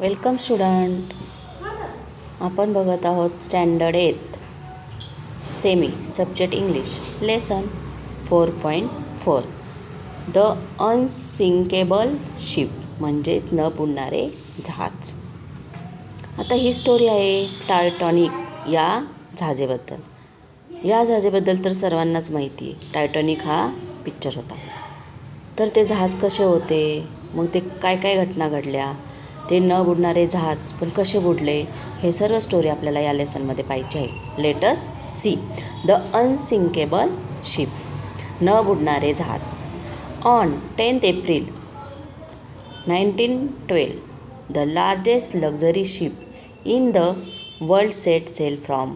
Welcome student. आपण बघत आहोत standard 8 semi subject English lesson 4.4 the unsinkable ship म्हणजेच न बुडणारे जहाज. आता ही स्टोरी आहे टायटॅनिक या जहाजेबद्दल. या जहाजेबद्दल तर सर्वांनाच माहिती आहे. टायटॅनिक हा पिक्चर होता. तर ते जहाज कसे होते, मग ते काय काय घटना घडल्या, ते न बुडणारे जहाज पण कसे बुडले, हे सर्व स्टोरी आपल्याला या लेसनमध्ये पाहिजे आहे. Let us see the unsinkable ship. न बुडणारे जहाज. On 10th April 1912 the largest luxury ship in the world set sail from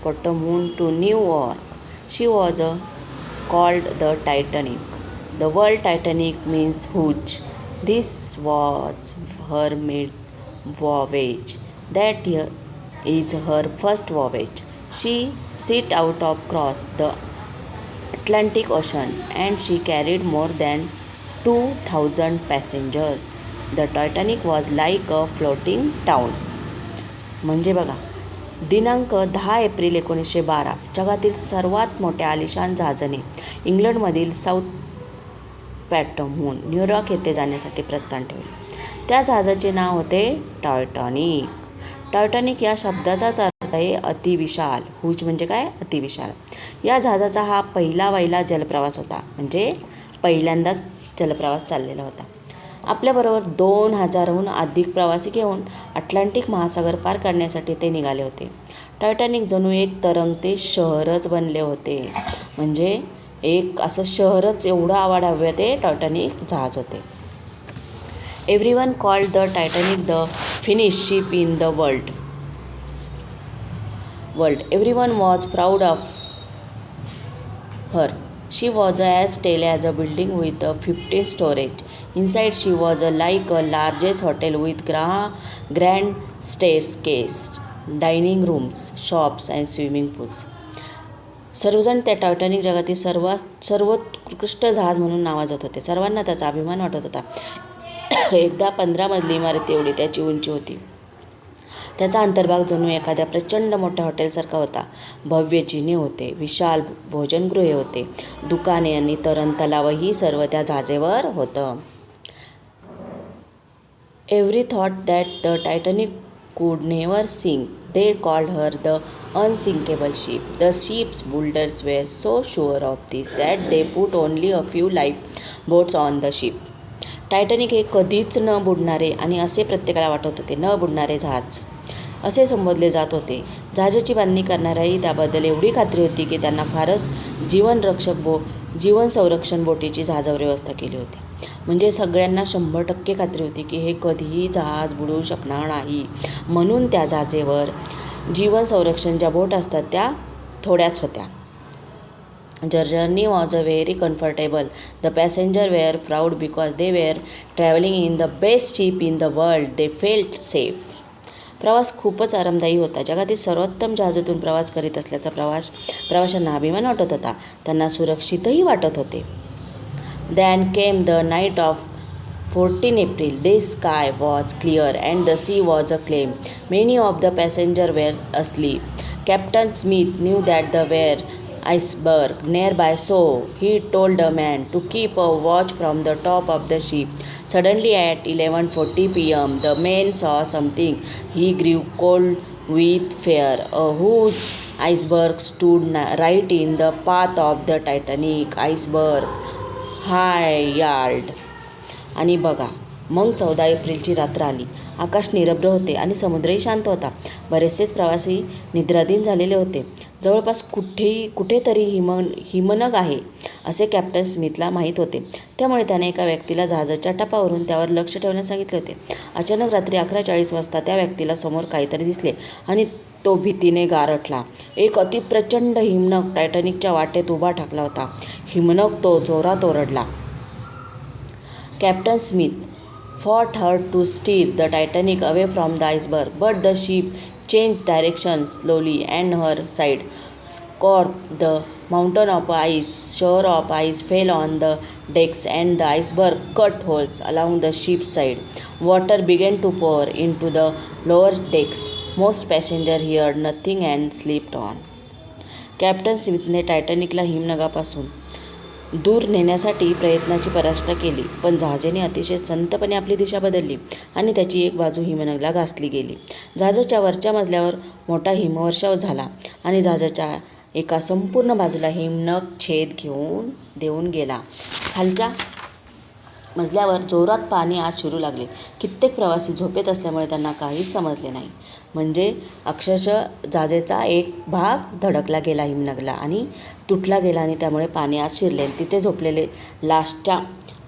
Southampton to New York. She was called the Titanic. The word Titanic means huge. This was her maiden voyage. That is her first voyage. She set out across the Atlantic Ocean and she carried more than 2,000 passengers. The Titanic was like a floating town. म्हणजे बघा, दिनांक 10 April 1912 जगातील सर्वात मोठ्या आलिशान जहाजाने इंग्लंडमधील साऊथहॅम्प्टनहून New York येथे जाण्यासाठी प्रस्थान ठेवले. त्या जहाजाचे नाव होते टायटॅनिक. टायटॅनिक या शब्दाचाच अर्थ आहे अतिविशाल. हुज म्हणजे काय? अतिविशाल. या जहाजाचा हा पहिला जलप्रवास होता, म्हणजे पहिल्यांदाच जलप्रवास चाललेला होता. आपल्याबरोबर 2000हून अधिक प्रवासी घेऊन अटलांटिक महासागर पार करण्यासाठी ते निघाले होते. टायटॅनिक जणू एक तरंगते शहरच बनले होते. म्हणजे एक असं शहरच, एवढं आवाढव्य ते टायटॅनिक जहाज होते. Everyone called the Titanic the finish ship in the world. Everyone was proud of her. She was as tall as a building with 15 stories. Inside she was like a largest hotel with grand staircase, dining rooms, shops and swimming pools. सर्वजण त्या Titanic जगातील सर्वोत्कृष्ट जहाज म्हणून नावाजत होते. सर्वांना त्याचा अभिमान वाटत होता. एकदा 15 मजली इमारत एवढी त्याची उंची होती. त्याचा अंतर्भाग जणू एखाद्या प्रचंड मोठ्या हॉटेलसारखा होता. भव्य जिने होते, विशाल भोजनगृहे होते, दुकाने आणि तरणतलावही सर्व त्या जहाजेवर होतं. Every thought that the Titanic could never sink. They called her the unsinkable ship. The ship's builders were so sure of this that they put only a few lifeboats on the ship. Titanic हे कधीच न बुडणारे आणि असे प्रत्येकाला वाटत होते. न बुडणारे जहाज असे संबोधले जात होते. जहाजाची बांधणी करणाऱ्याही त्याबद्दल एवढी खात्री होती की त्यांना फारच जीवन संरक्षण बोटीची जहाजावर व्यवस्था केली होती. म्हणजे सगळ्यांना 100% खात्री होती की हे कधीही जहाज बुडू शकणार नाही. म्हणून त्या जहाजेवर जीवन संरक्षण ज्या बोट असतात त्या थोड्याच होत्या. The journey was very comfortable. The passengers were proud because they were traveling in the best ship in the world. They felt safe. प्रवास खूपच आरामदायी होता. जगातील सर्वोत्तम जहाजातून प्रवास करीत असल्याचा प्रवाशांना अभिमान वाटत होता. त्यांना सुरक्षितही वाटत होते. Then came the night of 14 April. The sky was clear and the sea was calm. Many of the passengers were asleep. Captain Smith knew that there were icebergs nearby, so he told a man to keep a watch from the top of the ship. Suddenly at 11:40 p.m. the man saw something. He grew cold with fear. A huge iceberg stood right in the path of the Titanic. Iceberg high yard. आणि बघा, मग 14 एप्रिलची रात्र आली. आकाश निरभ्र होते आणि समुद्रही शांत होता. बरेचसेच प्रवासी निद्राधीन झालेले होते. जवळपास कुठेतरी हिमनग आहे असे कॅप्टन स्मिथला माहीत होते. त्यामुळे त्याने एका व्यक्तीला जहाजाच्या टपावरून त्यावर लक्ष ठेवण्यास सांगितले होते. अचानक रात्री 11:40 वाजता त्या व्यक्तीला समोर काहीतरी दिसले आणि तो भीतीने गारठला. एक अतिप्रचंड हिमनग टायटॅनिकच्या वाटेत उभा ठाकला होता. हिमनग तो जोरात ओरडला. Captain Smith fought hard to steer the Titanic away from the iceberg, but the ship changed direction slowly and her side scored the mountain of ice, shore of ice fell on the decks, and the iceberg cut holes along the ship's side. Water began to pour into the lower decks. Most passengers heard nothing and slept on. Captain स्मिथने टायटॅनिकला हिमनगापासून दूर नेण्यासाठी प्रयत्नाची पराकाष्ठा केली, पण जहाजाने अतिशय संथपणे आपली दिशा बदलली आणि त्याची एक बाजू हिमनगाला घासली गेली. जहाजाच्या वरच्या मजल्यावर मोठा हिमवर्षाव झाला आणि जहाजाच्या एका संपूर्ण बाजूला हिमनग छेद देऊन गेला. खालच्या मजल्यावर जोरात पाणी आत शिरू लागले. कित्येक प्रवासी झोपेत असल्यामुळे त्यांना काहीच समजले नाही. म्हणजे अक्षरशः जहाजाचा एक भाग धडकला गेला हिमनगला आणि तुटला गेला आणि त्यामुळे पाणी आत शिरले. तिथे झोपलेले लास्टच्या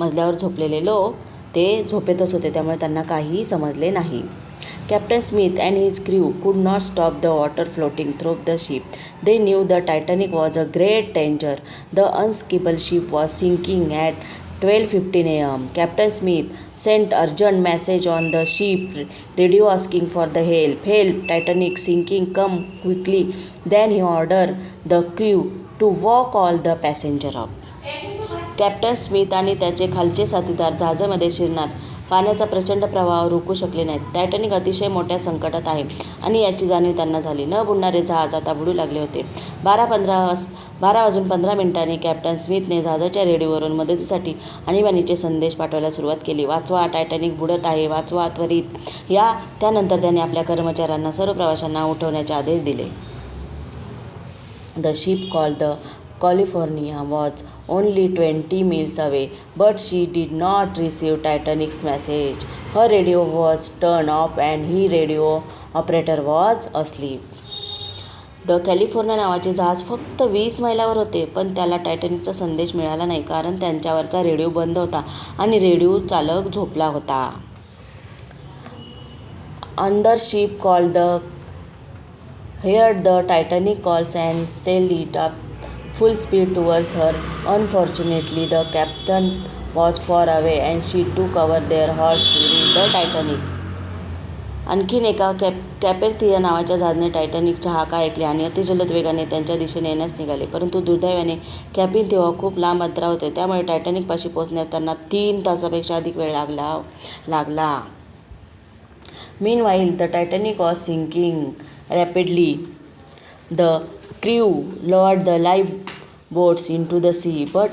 मजल्यावर झोपलेले लोक ते झोपेतच होते, त्यामुळे त्यांना काहीही समजले नाही. Captain Smith and his crew could not stop the water floating through the ship. They knew the Titanic was a great danger. The unsinkable ship was sinking at 12:15 a.m. Captain Smith sent urgent message on the ship radio asking for the help. Help! Titanic sinking! Come quickly! Then he ordered the crew to walk all the passenger up. Captain Smith आणि त्याचे खालचे साथीदार जहाजामध्ये शिरणार पाण्याचा प्रचंड प्रवाह रोखू शकले नाहीत. टायटॅनिक अतिशय मोठ्या संकटात आहे आणि याची जाणीव त्यांना झाली. न बुडणारे जहाज आता बुडू लागले होते. 12:15 कॅप्टन स्मिथने जहाजाच्या रेडिओवरून मदतीसाठी आणीबाणीचे संदेश पाठवायला सुरुवात केली. वाचवा, टायटॅनिक बुडत आहे, वाचवा त्वरित. त्यानंतर त्याने आपल्या कर्मचाऱ्यांना सर्व प्रवाशांना उठवण्याचे आदेश दिले. The ship called the California was only 20 miles away, but she did not receive Titanic's message. Her radio was turned off and her radio operator was asleep. The California नावाचे जहाज फक्त 20 मैलावर होते, पण त्याला टायटॅनिकचा संदेश मिळाला नाही, कारण त्यांच्यावरचा रेडिओ बंद होता आणि रेडिओ चालक झोपला होता. Another ship called the heard the Titanic calls and sailed it up full speed towards her. Unfortunately, the captain was far away and she took over their horse to reach the Titanic. आणखीन एका कॅपेथिया नावाच्या जहाजाने टायटॅनिकच्या हाका ऐकल्या आणि अतिजलद वेगाने त्यांच्या दिशेने येण्यास निघाले. परंतु दुर्दैवाने कॅबिन तेव्हा खूप लांब अंतरावर होते, त्यामुळे टायटॅनिकपाशी पोहोचण्यास त्यांना 3 तासापेक्षा अधिक वेळ लागला. Meanwhile, the Titanic was sinking rapidly. The crew lowered the lifeboats into the sea, but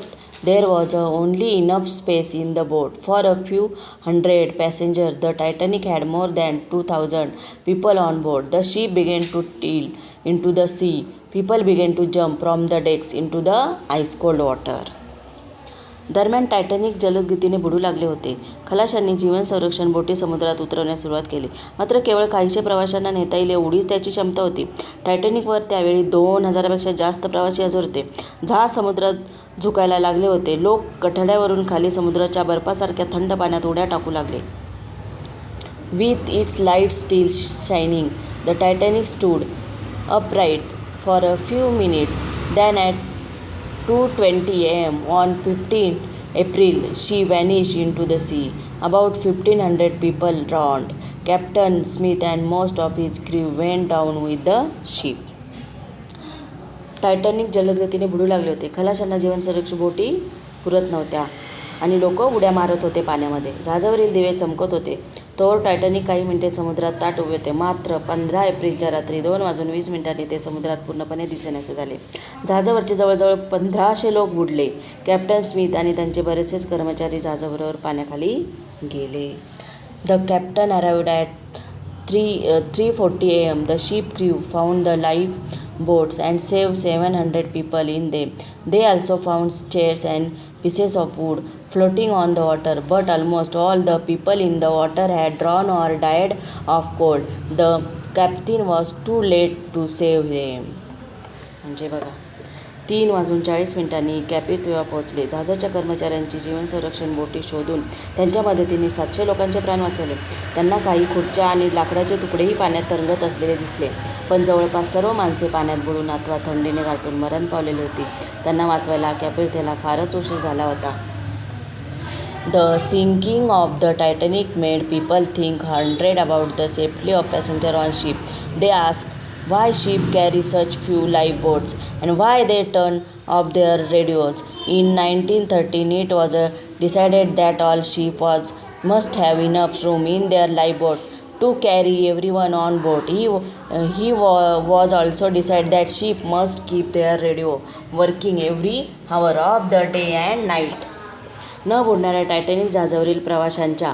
there was only enough space in the boat for a few hundred passengers. The Titanic had more than 2,000 people on board. The ship began to tilt into the sea. People began to jump from the decks into the ice-cold water. दरम्यान Titanic जलद गतीने बुडू लागले होते. खलाशांनी जीवन संरक्षण बोटी समुद्रात उतरवण्यास सुरुवात केली, मात्र केवळ काहीशे प्रवाशांना नेता येईल एवढीच त्याची क्षमता होती. टायटॅनिकवर त्यावेळी 2,000पेक्षा जास्त प्रवासी हजर होते. जहाज समुद्रात झुकायला लागले होते. लोक कठड्यावरून खाली समुद्राच्या बर्फासारख्या थंड पाण्यात उड्या टाकू लागले. With its lights still shining, the Titanic stood upright for a few minutes. Then at 2:20 a.m. on 15 April, she vanished into the sea. About 1,500 people drowned. Captain Smith and most of his crew went down with the ship. Titanic जलदगतीने बुडू लागले होते. खलाशांना जीवनसंरक्षक बोटी पुरत नव्हत्या आणि लोक उड्या मारत होते पाण्यामध्ये. जहाजावरील दिवे चमकत होते. तोवर टायटॅनिक काही मिनिटे समुद्रात ताठ उभे होते. मात्र 15 एप्रिलच्या रात्री 2:20 ते समुद्रात पूर्णपणे दिसेनासे झाले. जहाजावरचे जवळजवळ 1,500 लोक बुडले. कॅप्टन स्मिथ आणि त्यांचे बरेचसे कर्मचारी जहाजाबरोबर पाण्याखाली गेले. The captain arrived at 3:40 a.m. The ship crew found the lifeboats and saved 700 people in them. They also found chairs and pieces of wood floating on the water, but almost all the people in the water had drowned or died of cold. The captain was too late to save them. म्हणजे बघा, 3:40 कॅपेथिया पोहोचले. जहाजाच्या कर्मचाऱ्यांची जीवनसंरक्षण बोटी शोधून त्यांच्या मदतीने 700 लोकांचे प्राण वाचवले. त्यांना काही खुर्च्या आणि लाकडाचे तुकडेही पाण्यात तरंगत असलेले दिसले, पण जवळपास सर्व माणसे पाण्यात बुडून अथवा थंडीने गाठून मरण पावलेली होती. त्यांना वाचवायला कॅपेथियाला फारच उशीर झाला होता. The sinking of the Titanic made people think hard about the safety of passengers on ship. They asked why sheep carry such few lifeboats, and why they turn off their radios. In 1913, it was decided that all sheep must have enough room in their lifeboat to carry everyone on board. Was also decided that sheep must keep their radio working every hour of the day and night. न बुडणाऱ्या Titanic जहाजावरील प्रवाशांच्या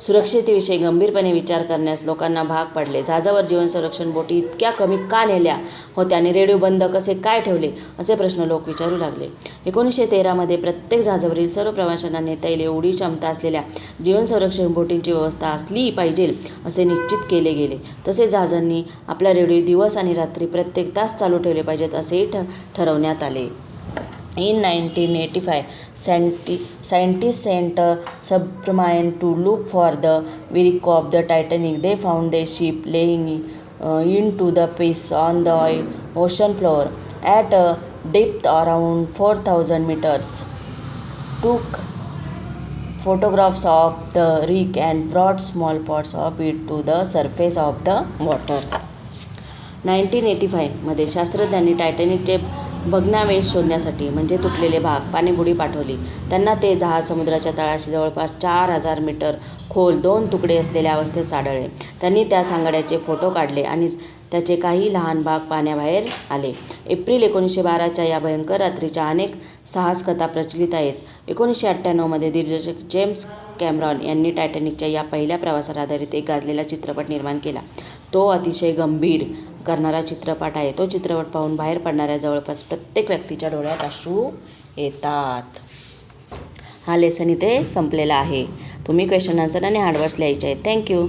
सुरक्षिततेविषयी गंभीरपणे विचार करण्यास लोकांना भाग पडले. जहाजावर जीवन संरक्षण बोटी इतक्या कमी का नेल्या होत्या आणि रेडिओ बंद कसे काय ठेवले, असे प्रश्न लोक विचारू लागले. 1913 मध्ये प्रत्येक जहाजावरील सर्व प्रवाशांना नेता येईल एवढी क्षमता असलेल्या जीवन संरक्षण बोटींची व्यवस्था असली पाहिजे असे निश्चित केले गेले. तसेच जहाजांनी आपला रेडिओ दिवस आणि रात्री प्रत्येक तास चालू ठेवले पाहिजेत असेही ठरवण्यात आले. In 1985, scientists sent a submarine to look for the wreck of the Titanic. They found the ship laying into the piece on the ocean floor at a depth around 4,000 meters. Took photographs of the wreck and brought small parts of it to the surface of the water. 1985 मध्ये शास्त्रज्ञांनी टायटॅनिकचे भग्नावशेष शोधण्यासाठी म्हणजे तुटलेले भाग पाणीबुडी पाठवली. त्यांना ते जहाज समुद्राच्या तळाशी जवळपास 4,000 मीटर खोल 2 तुकडे असलेल्या अवस्थेत आढळले. त्यांनी त्या सांगाड्याचे फोटो काढले आणि त्याचे काही लहान भाग पाण्याबाहेर आले. एप्रिल 1912च्या या भयंकर रात्रीच्या अनेक साहसकथा प्रचलित आहेत. 1998 मध्ये दिग्दर्शक जेम्स कॅमेरॉन यांनी टायटॅनिकच्या या पहिल्या प्रवासावर आधारित एक गाजलेला चित्रपट निर्माण केला. तो अतिशय गंभीर करणारा चित्रपट आहे. तो चित्रपट पाहून बाहेर पडणाऱ्या जवळपास प्रत्येक व्यक्तीच्या डोळ्यात अश्रू येतात. हा लेसन इथे संपलेला आहे. तुम्ही क्वेश्चन आन्सर आणि हार्डवर्ड्स लिहायचे आहेत. थँक्यू.